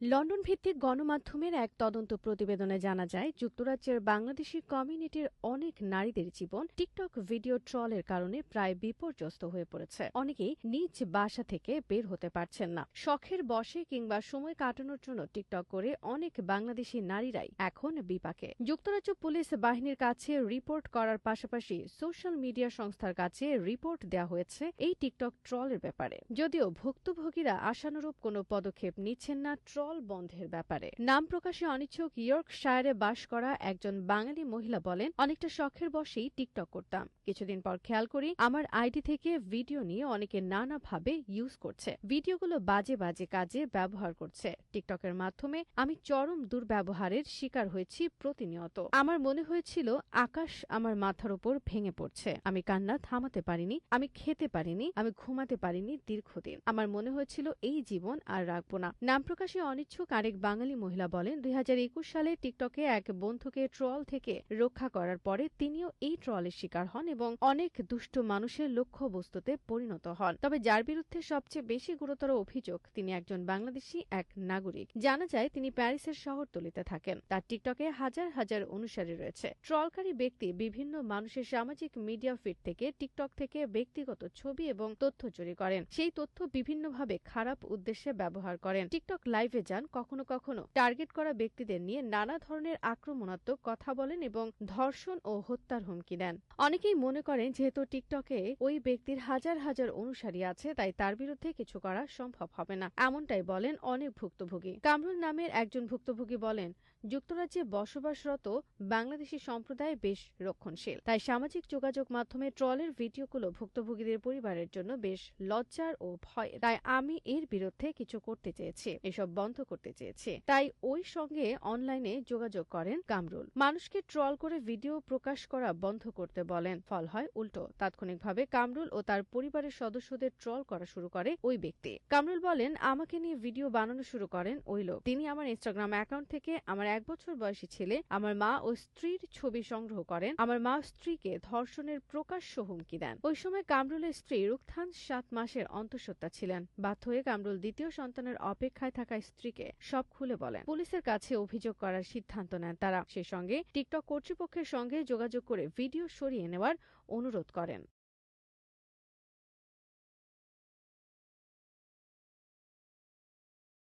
London ভিত্তিক গণমাধ্যমের এক তদন্ত প্রতিবেদনে জানা যায় যুক্তরাজ্যের বাংলাদেশি কমিউনিটির অনেক নারীদের জীবন টিকটক ভিডিও ট্রলের কারণে প্রায় বিপর্যস্ত হয়ে পড়েছে। অনেকেই নিজ বাসা থেকে বের হতে পারছেন না। শখের বশে কিংবা সময় কাটানোর জন্য টিকটক করে অনেক বাংলাদেশি নারীরাই এখন বিপাকে। যুক্তরাজ্য পুলিশ বাহিনীর কাছে রিপোর্ট করার পাশাপাশি সোশ্যাল মিডিয়া সংস্থার কাছে রিপোর্ট দেওয়া হয়েছে এই টিকটক ট্রলের ব্যাপারে। যদিও ভুক্তভোগীরা আশানুরূপ কোনো পদক্ষেপ নিচ্ছেন না ট্রল বন্ধের ব্যাপারে। নাম প্রকাশে অনিচ্ছুক ইয়র্কশায়ারে বাস করা একজন বাঙালি মহিলা বলেন, অনেকটা শখের বশেই টিকটক করতাম। কিছুদিন পর খেয়াল করি আমার আইডি থেকে ভিডিও নিয়ে অনেকে নানাভাবে ইউজ করছে। ভিডিওগুলো বাজে বাজে কাজে ব্যবহার করছে। টিকটকের মাধ্যমে আমি চরম দুর্ব্যবহারের শিকার হয়েছি প্রতিনিয়ত। আমার মনে হয়েছিল আকাশ আমার মাথার উপর ভেঙে পড়ছে। আমি কান্না থামাতে পারিনি, আমি খেতে পারিনি, আমি ঘুমাতে পারিনি দীর্ঘদিন। আমার মনে হয়েছিল এই জীবন আর রাখবো না। নাম প্রকাশে অনিচ্ছুক আরেক বাঙালি মহিলা বলেন, ২০২১ সালে টিকটকে এক বন্ধুকে ট্রল থেকে রক্ষা করার পরে তিনিও এই ট্রলের শিকার হন এবং অনেক দুষ্ট মানুষের লক্ষ্যবস্তুতে পরিণত হন। তবে যার বিরুদ্ধে সবচেয়ে বেশি গুরুতর অভিযোগ, তিনি একজন বাংলাদেশি এক নাগরিক। জানা যায় তিনি প্যারিসের শহরতলিতে থাকেন। তার টিকটকে হাজার হাজার অনুসারী রয়েছে। ট্রলকারী ব্যক্তি বিভিন্ন মানুষের সামাজিক মিডিয়া ফিড থেকে টিকটক থেকে ব্যক্তিগত ছবি এবং তথ্য চুরি করেন। সেই তথ্য বিভিন্নভাবে খারাপ উদ্দেশ্যে ব্যবহার করেন। টিকটক লাইভে যান, কখনো কখনো টার্গেট করা ব্যক্তিদের নিয়ে নানা ধরনের আক্রমণাত্মক কথা বলেন এবং ধর্ষণ ও হত্যার হুমকি দেন। অনেকেই মনে করেন যেহেতু টিকটকে ওই ব্যক্তির হাজার হাজার অনুসারী আছে, তাই তার বিরুদ্ধে কিছু করা সম্ভব হবে না। এমনটাই বলেন অনেক ভুক্তভোগী। কামরুল নামের একজন ভুক্তভোগী বলেন, যুক্তরাজ্যে বসবাসরত বাংলাদেশি সম্প্রদায় বেশ রক্ষণশীল। তাই সামাজিক যোগাযোগ মাধ্যমে ট্রলের ভিডিওগুলো ভুক্তভোগীদের পরিবারের জন্য বেশ লজ্জার ও ভয়। তাই আমি এর বিরুদ্ধে কিছু করতে চেয়েছি, এসব বন্ধ করতে চেয়েছি। তাই ওই সঙ্গে অনলাইনে যোগাযোগ করেন কামরুল। মানুষকে ট্রল করে ভিডিও প্রকাশ করা বন্ধ করতে বলেন। ফল হয় উল্টো। তাৎক্ষণিকভাবে কামরুল ও তার পরিবারের সদস্যদের ট্রল করা শুরু করে ওই ব্যক্তি। কামরুল বলেন, আমাকে নিয়ে ভিডিও বানানো শুরু করেন ওই লোক। তিনি আমার ইনস্টাগ্রাম অ্যাকাউন্ট থেকে আমার ১ বছর বয়সী ছেলে, আমার মা ও স্ত্রীর ছবি সংগ্রহ করেন। আমার মা স্ত্রীকে ধর্ষণের প্রকাশ্য হুমকি দেন। ওই সময় কামরুলের স্ত্রী রুকথান ৭ মাসের অন্তঃসত্ত্বা ছিলেন। বাধ্য হয়ে কামরুল দ্বিতীয় সন্তানের অপেক্ষায় থাকা স্ত্রীকে সব খুলে বলেন। পুলিশের কাছে অভিযোগ করার সিদ্ধান্ত নেন তারা। সেই সঙ্গে টিকটক কর্তৃপক্ষের সঙ্গে যোগাযোগ করে ভিডিও সরিয়ে নেওয়ার অনুরোধ করেন।